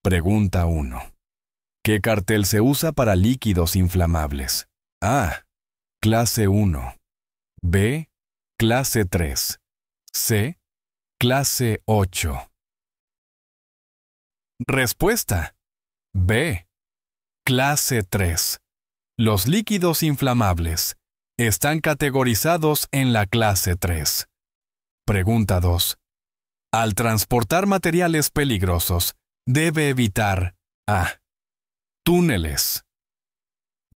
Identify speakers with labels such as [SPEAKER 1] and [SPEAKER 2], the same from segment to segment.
[SPEAKER 1] Pregunta 1. ¿Qué cartel se usa para líquidos inflamables? A. Clase 1. B. Clase 3. C. Clase 8. Respuesta. B. Clase 3. Los líquidos inflamables están categorizados en la clase 3. Pregunta 2. Al transportar materiales peligrosos, debe evitar A. Túneles.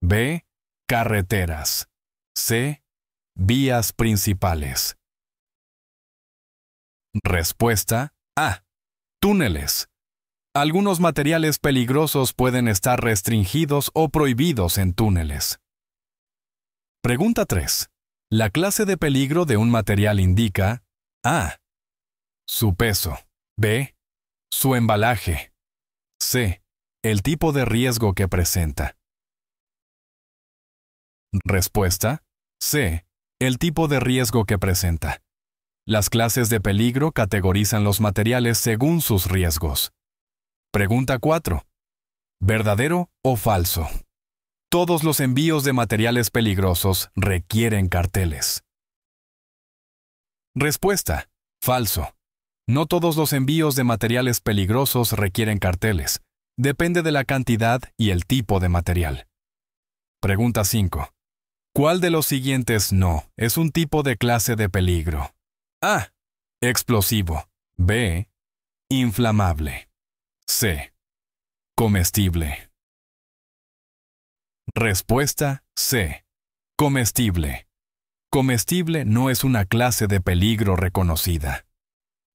[SPEAKER 1] B. Carreteras. C. Vías principales. Respuesta A. Túneles. Algunos materiales peligrosos pueden estar restringidos o prohibidos en túneles. Pregunta 3. La clase de peligro de un material indica A. Su peso. B. Su embalaje. C. El tipo de riesgo que presenta. Respuesta. C. El tipo de riesgo que presenta. Las clases de peligro categorizan los materiales según sus riesgos. Pregunta 4. ¿Verdadero o falso? Todos los envíos de materiales peligrosos requieren carteles. Respuesta. Falso. No todos los envíos de materiales peligrosos requieren carteles. Depende de la cantidad y el tipo de material. Pregunta 5. ¿Cuál de los siguientes no es un tipo de clase de peligro? A. Explosivo. B. Inflamable. C. Comestible. Respuesta C. Comestible. Comestible no es una clase de peligro reconocida.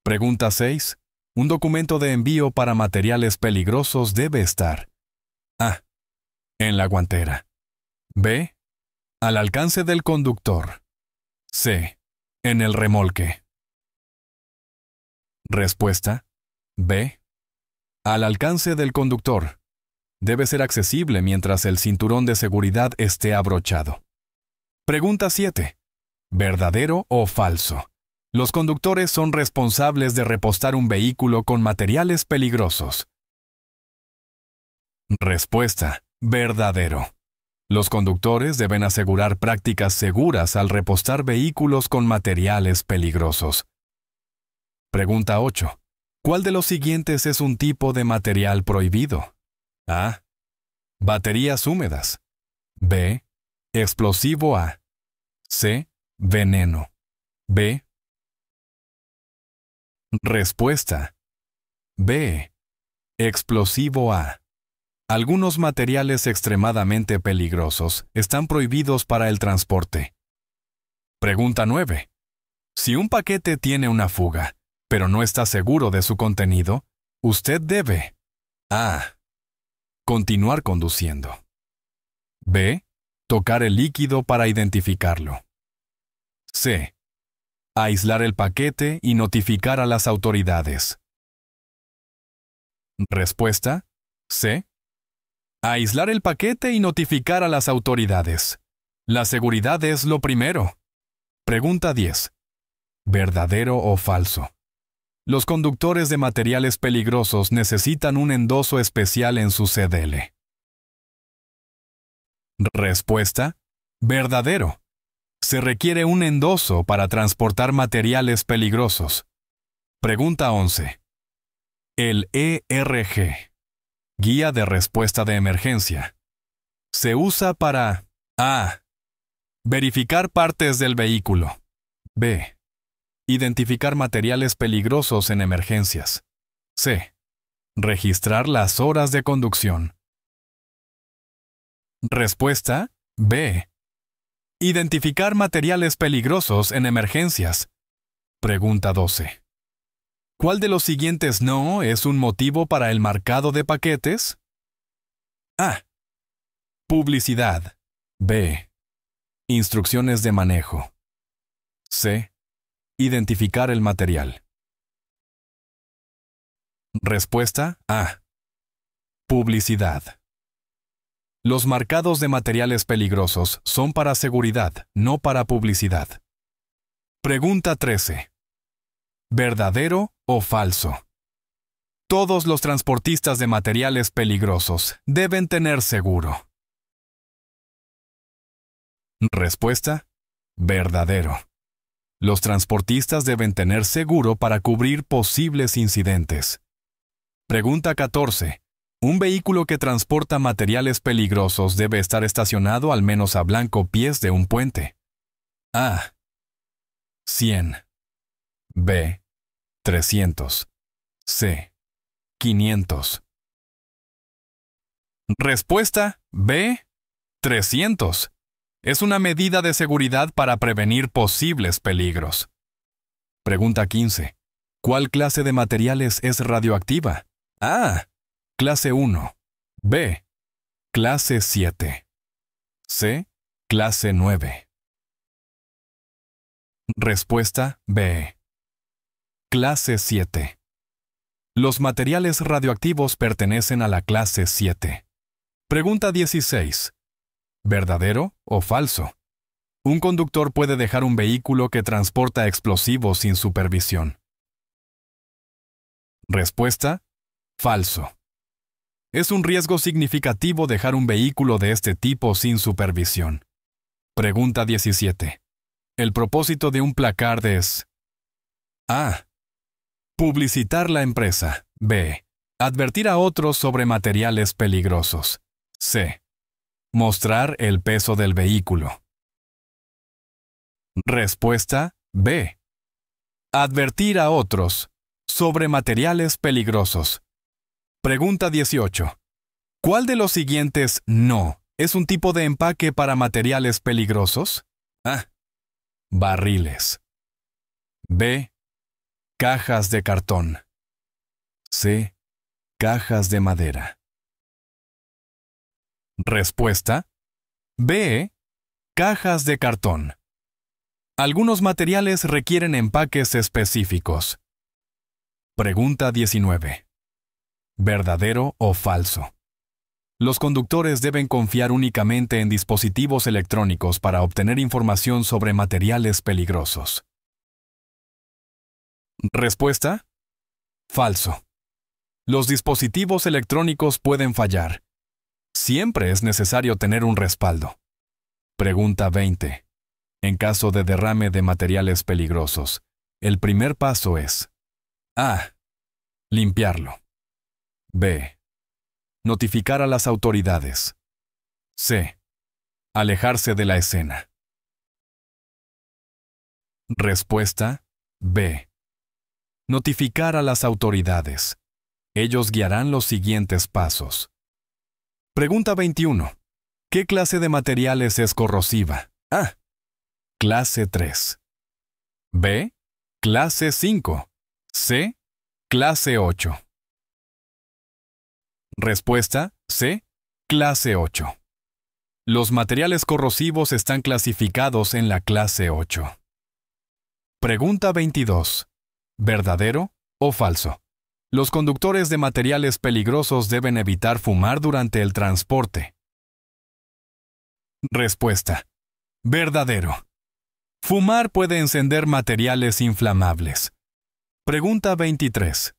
[SPEAKER 1] Pregunta 6. Un documento de envío para materiales peligrosos debe estar A. En la guantera. B. Al alcance del conductor. C. En el remolque. Respuesta B. Al alcance del conductor. Debe ser accesible mientras el cinturón de seguridad esté abrochado. Pregunta 7. ¿Verdadero o falso? Los conductores son responsables de repostar un vehículo con materiales peligrosos. Respuesta. Verdadero. Los conductores deben asegurar prácticas seguras al repostar vehículos con materiales peligrosos. Pregunta 8. ¿Cuál de los siguientes es un tipo de material prohibido? A. Baterías húmedas. B. Explosivo A. C. Veneno. B. Respuesta. B. Explosivo A. Algunos materiales extremadamente peligrosos están prohibidos para el transporte. Pregunta 9. Si un paquete tiene una fuga, pero no está seguro de su contenido, usted debe A. Continuar conduciendo. B. Tocar el líquido para identificarlo. C. Aislar el paquete y notificar a las autoridades. Respuesta. C. Aislar el paquete y notificar a las autoridades. La seguridad es lo primero. Pregunta 10. ¿Verdadero o falso? Los conductores de materiales peligrosos necesitan un endoso especial en su CDL. Respuesta. Verdadero. Se requiere un endoso para transportar materiales peligrosos. Pregunta 11. El ERG, Guía de Respuesta de Emergencia, se usa para A. Verificar partes del vehículo. B. Identificar materiales peligrosos en emergencias. C. Registrar las horas de conducción. Respuesta. B. Identificar materiales peligrosos en emergencias. Pregunta 12. ¿Cuál de los siguientes no es un motivo para el marcado de paquetes? A. Publicidad. B. Instrucciones de manejo. C. Identificar el material. Respuesta A. Publicidad. Los marcados de materiales peligrosos son para seguridad, no para publicidad. Pregunta 13. ¿Verdadero o falso? Todos los transportistas de materiales peligrosos deben tener seguro. Respuesta: verdadero. Los transportistas deben tener seguro para cubrir posibles incidentes. Pregunta 14. Un vehículo que transporta materiales peligrosos debe estar estacionado al menos a blanco pies de un puente. A. 100. B. 300. C. 500. Respuesta: B. 300. Es una medida de seguridad para prevenir posibles peligros. Pregunta 15. ¿Cuál clase de materiales es radioactiva? A. Clase 1. B. Clase 7. C. Clase 9. Respuesta: B. Clase 7. Los materiales radioactivos pertenecen a la clase 7. Pregunta 16. ¿Verdadero o falso? Un conductor puede dejar un vehículo que transporta explosivos sin supervisión. Respuesta: falso. Es un riesgo significativo dejar un vehículo de este tipo sin supervisión. Pregunta 17. El propósito de un placard es: A. Publicitar la empresa. B. Advertir a otros sobre materiales peligrosos. C. Mostrar el peso del vehículo. Respuesta: B. Advertir a otros sobre materiales peligrosos. Pregunta 18. ¿Cuál de los siguientes no es un tipo de empaque para materiales peligrosos? A. Barriles. B. Cajas de cartón. C. Cajas de madera. Respuesta: B. Cajas de cartón. Algunos materiales requieren empaques específicos. Pregunta 19. ¿Verdadero o falso? Los conductores deben confiar únicamente en dispositivos electrónicos para obtener información sobre materiales peligrosos. Respuesta: falso. Los dispositivos electrónicos pueden fallar. Siempre es necesario tener un respaldo. Pregunta 20. En caso de derrame de materiales peligrosos, el primer paso es: A. Limpiarlo. B. Notificar a las autoridades. C. Alejarse de la escena. Respuesta: B. Notificar a las autoridades. Ellos guiarán los siguientes pasos. Pregunta 21. ¿Qué clase de materiales es corrosiva? A. Clase 3. B. Clase 5. C. Clase 8. Respuesta: C. Clase 8. Los materiales corrosivos están clasificados en la clase 8. Pregunta 22. ¿Verdadero o falso? Los conductores de materiales peligrosos deben evitar fumar durante el transporte. Respuesta: verdadero. Fumar puede encender materiales inflamables. Pregunta 23.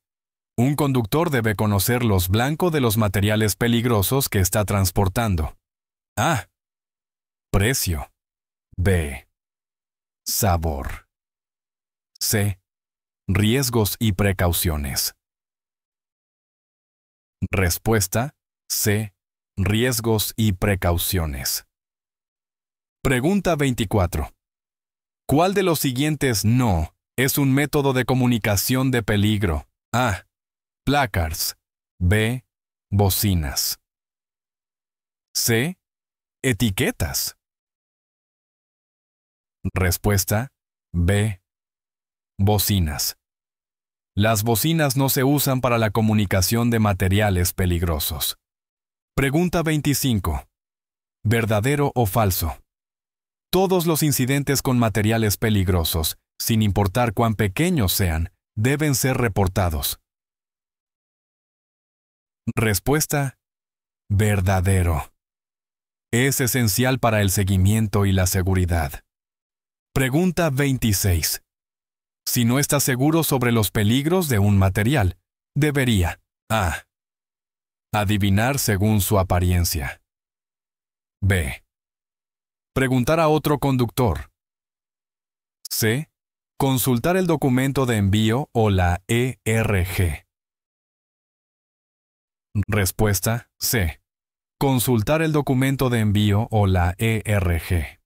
[SPEAKER 1] Un conductor debe conocer los blancos de los materiales peligrosos que está transportando. A. Precio. B. Sabor. C. Riesgos y precauciones. Respuesta: C. Riesgos y precauciones. Pregunta 24. ¿Cuál de los siguientes no es un método de comunicación de peligro? A. Placards. B. Bocinas. C. Etiquetas. Respuesta: B. Bocinas. Las bocinas no se usan para la comunicación de materiales peligrosos. Pregunta 25. ¿Verdadero o falso? Todos los incidentes con materiales peligrosos, sin importar cuán pequeños sean, deben ser reportados. Respuesta: verdadero. Es esencial para el seguimiento y la seguridad. Pregunta 26. Si no está seguro sobre los peligros de un material, debería A. Adivinar según su apariencia. B. Preguntar a otro conductor. C. Consultar el documento de envío o la ERG. Respuesta C. Consultar el documento de envío o la ERG.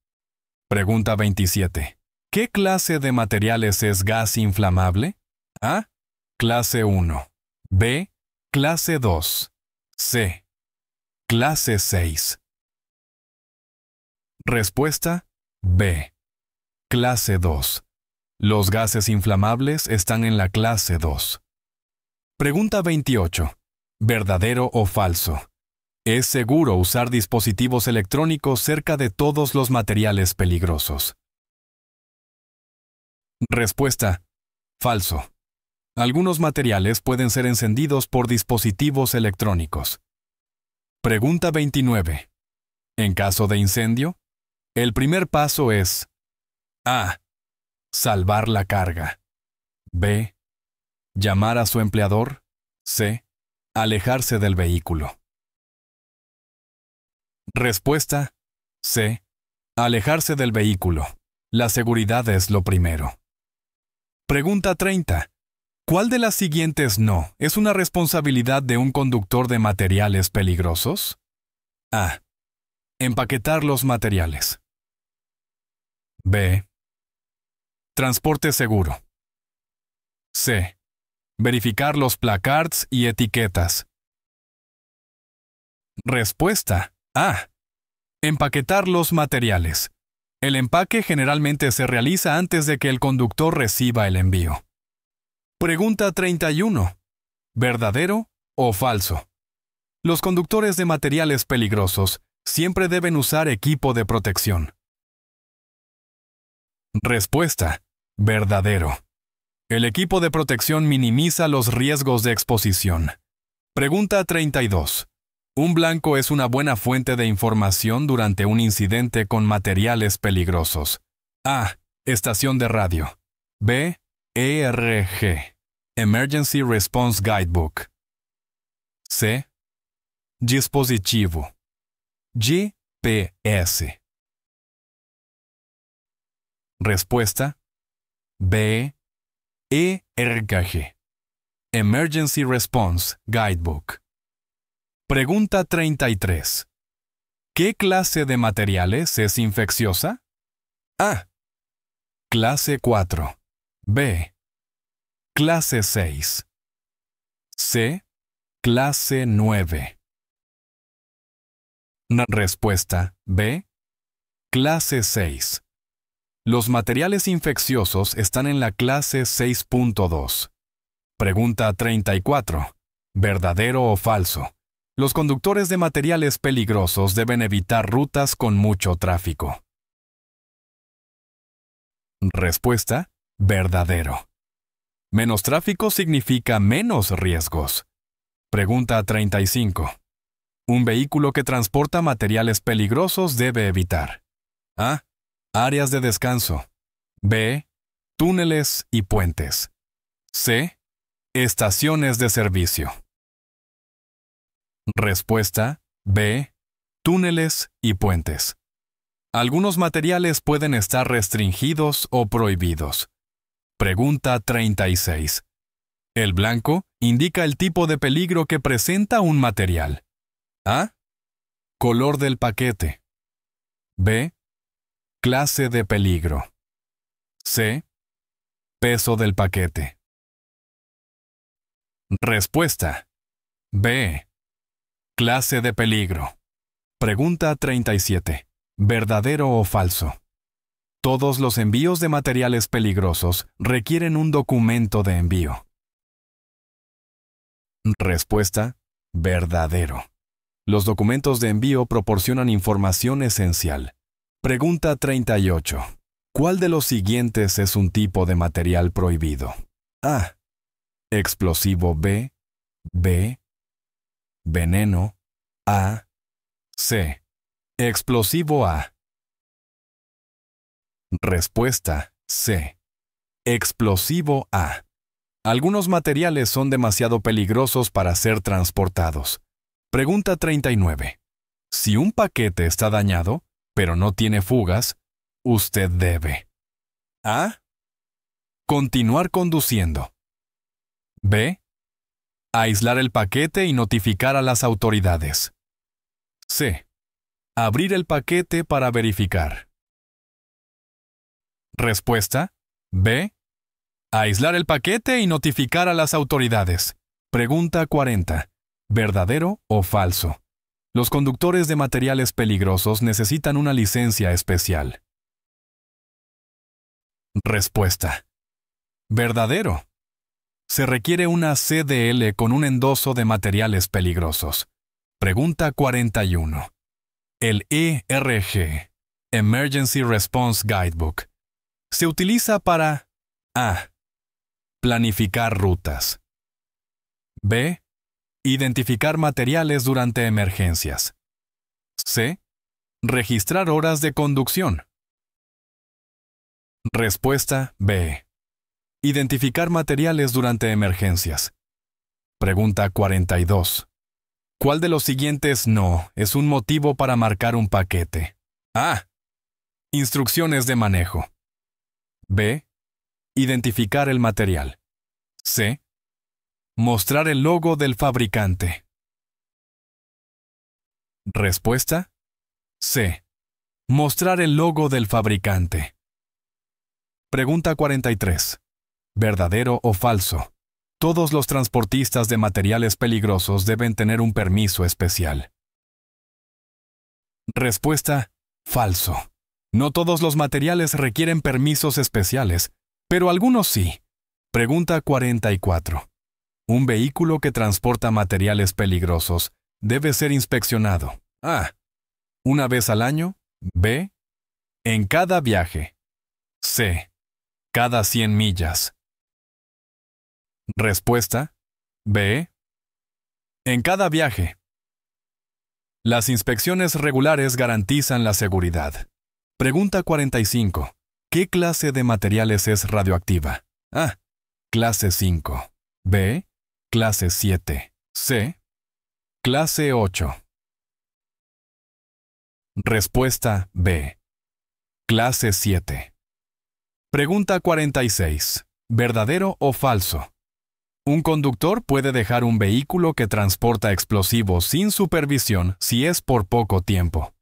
[SPEAKER 1] Pregunta 27. ¿Qué clase de materiales es gas inflamable? A. Clase 1. B. Clase 2. C. Clase 6. Respuesta B. Clase 2. Los gases inflamables están en la clase 2. Pregunta 28. ¿Verdadero o falso? ¿Es seguro usar dispositivos electrónicos cerca de todos los materiales peligrosos? Respuesta: falso. Algunos materiales pueden ser encendidos por dispositivos electrónicos. Pregunta 29. En caso de incendio, el primer paso es A. Salvar la carga. B. Llamar a su empleador. C. Alejarse del vehículo. Respuesta C. Alejarse del vehículo. La seguridad es lo primero. Pregunta 30. ¿Cuál de las siguientes no es una responsabilidad de un conductor de materiales peligrosos? A. Empaquetar los materiales. B. Transporte seguro. C. Verificar los placards y etiquetas. Respuesta A. Empaquetar los materiales. El empaque generalmente se realiza antes de que el conductor reciba el envío. Pregunta 31. ¿Verdadero o falso? Los conductores de materiales peligrosos siempre deben usar equipo de protección. Respuesta: verdadero. El equipo de protección minimiza los riesgos de exposición. Pregunta 32. ¿Un blanco es una buena fuente de información durante un incidente con materiales peligrosos? A. Estación de radio. B. ERG. Emergency Response Guidebook. C. Dispositivo. GPS. Respuesta: B. ERG. Emergency Response Guidebook. Pregunta 33. ¿Qué clase de materiales es infecciosa? A. Clase 4. B. Clase 6. C. Clase 9. Respuesta B. Clase 6. Los materiales infecciosos están en la clase 6.2. Pregunta 34. ¿Verdadero o falso? Los conductores de materiales peligrosos deben evitar rutas con mucho tráfico. Respuesta: verdadero. Menos tráfico significa menos riesgos. Pregunta 35. Un vehículo que transporta materiales peligrosos debe evitar: A. Áreas de descanso. B. Túneles y puentes. C. Estaciones de servicio. Respuesta B. Túneles y puentes. Algunos materiales pueden estar restringidos o prohibidos. Pregunta 36. El blanco indica el tipo de peligro que presenta un material. A. Color del paquete. B. Clase de peligro. C. Peso del paquete. Respuesta B. Clase de peligro. Pregunta 37. ¿Verdadero o falso? Todos los envíos de materiales peligrosos requieren un documento de envío. Respuesta: verdadero. Los documentos de envío proporcionan información esencial. Pregunta 38. ¿Cuál de los siguientes es un tipo de material prohibido? A. Explosivo B. B. Veneno. A. C. Explosivo A. Respuesta C. Explosivo A. Algunos materiales son demasiado peligrosos para ser transportados. Pregunta 39. Si un paquete está dañado, pero no tiene fugas, usted debe A. Continuar conduciendo. B. Aislar el paquete y notificar a las autoridades. C. Abrir el paquete para verificar. Respuesta. B. Aislar el paquete y notificar a las autoridades. Pregunta 40. ¿Verdadero o falso? Los conductores de materiales peligrosos necesitan una licencia especial. Respuesta. Verdadero. Se requiere una CDL con un endoso de materiales peligrosos. Pregunta 41. El ERG, Emergency Response Guidebook, se utiliza para A. Planificar rutas. B. Identificar materiales durante emergencias. C. Registrar horas de conducción. Respuesta B. Identificar materiales durante emergencias. Pregunta 42. ¿Cuál de los siguientes no es un motivo para marcar un paquete? A. Instrucciones de manejo. B. Identificar el material. C. Mostrar el logo del fabricante. Respuesta. C. Mostrar el logo del fabricante. Pregunta 43. ¿Verdadero o falso? Todos los transportistas de materiales peligrosos deben tener un permiso especial. Respuesta. Falso. No todos los materiales requieren permisos especiales, pero algunos sí. Pregunta 44. Un vehículo que transporta materiales peligrosos debe ser inspeccionado. A. Una vez al año. B. En cada viaje. C. Cada 100 millas. Respuesta. B. En cada viaje. Las inspecciones regulares garantizan la seguridad. Pregunta 45. ¿Qué clase de materiales es radioactiva? A. Clase 5. B. Clase 7. C. Clase 8. Respuesta B. Clase 7. Pregunta 46. ¿Verdadero o falso? Un conductor puede dejar un vehículo que transporta explosivos sin supervisión si es por poco tiempo.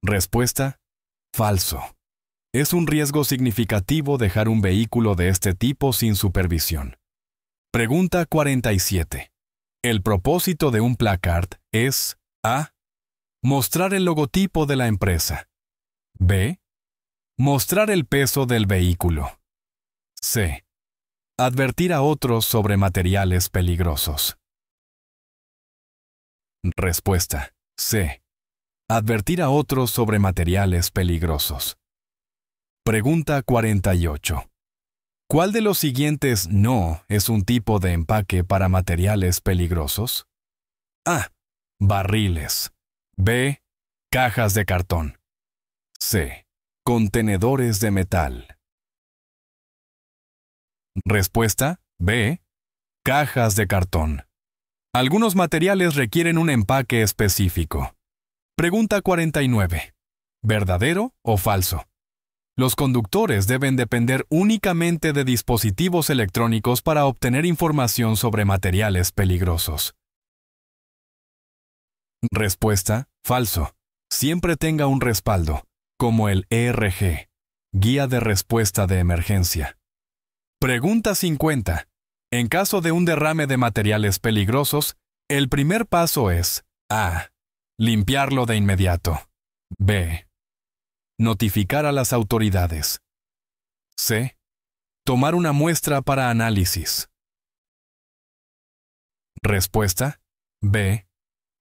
[SPEAKER 1] Respuesta. Falso. Es un riesgo significativo dejar un vehículo de este tipo sin supervisión. Pregunta 47. El propósito de un placard es A. Mostrar el logotipo de la empresa. B. Mostrar el peso del vehículo. C. Advertir a otros sobre materiales peligrosos. Respuesta. C. Advertir a otros sobre materiales peligrosos. Pregunta 48. ¿Cuál de los siguientes no es un tipo de empaque para materiales peligrosos? A. Barriles. B. Cajas de cartón. C. Contenedores de metal. Respuesta. B. Cajas de cartón. Algunos materiales requieren un empaque específico. Pregunta 49. ¿Verdadero o falso? Los conductores deben depender únicamente de dispositivos electrónicos para obtener información sobre materiales peligrosos. Respuesta. Falso. Siempre tenga un respaldo, como el ERG, Guía de Respuesta de Emergencia. Pregunta 50. En caso de un derrame de materiales peligrosos, el primer paso es A. Limpiarlo de inmediato. B. Notificar a las autoridades. C. Tomar una muestra para análisis. Respuesta. B.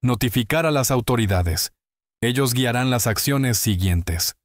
[SPEAKER 1] Notificar a las autoridades. Ellos guiarán las acciones siguientes.